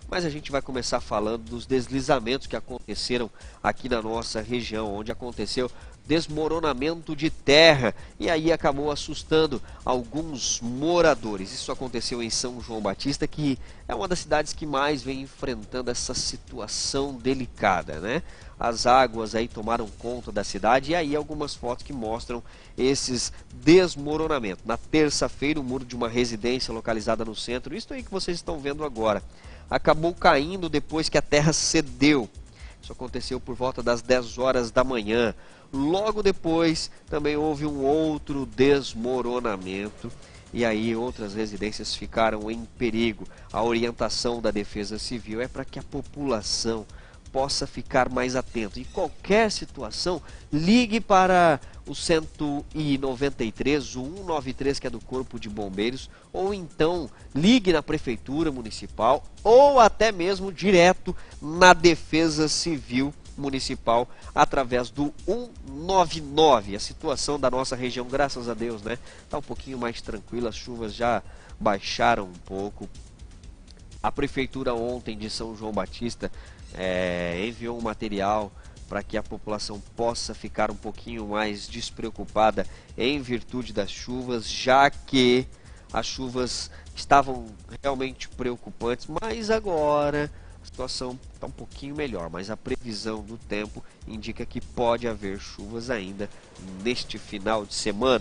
mas a gente vai começar falando dos deslizamentos que aconteceram aqui na nossa região, onde aconteceu desmoronamento de terra e aí acabou assustando alguns moradores. Isso aconteceu em São João Batista, que é uma das cidades que mais vem enfrentando essa situação delicada, né? As águas aí tomaram conta da cidade e aí algumas fotos que mostram esses desmoronamentos. Na terça-feira, o muro de uma residência localizada no centro, isso aí que vocês estão vendo agora, acabou caindo depois que a terra cedeu. Isso aconteceu por volta das 10 horas da manhã. Logo depois, também houve um outro desmoronamento e aí outras residências ficaram em perigo. A orientação da Defesa Civil é para que a população possa ficar mais atento. Em qualquer situação, ligue para o 193, o 193, que é do Corpo de Bombeiros, ou então ligue na Prefeitura Municipal, ou até mesmo direto na Defesa Civil Municipal, através do 199. A situação da nossa região, graças a Deus, né, está um pouquinho mais tranquila, as chuvas já baixaram um pouco. A Prefeitura ontem de São João Batista enviou um material para que a população possa ficar um pouquinho mais despreocupada em virtude das chuvas, já que as chuvas estavam realmente preocupantes, mas agora a situação está um pouquinho melhor, mas a previsão do tempo indica que pode haver chuvas ainda neste final de semana.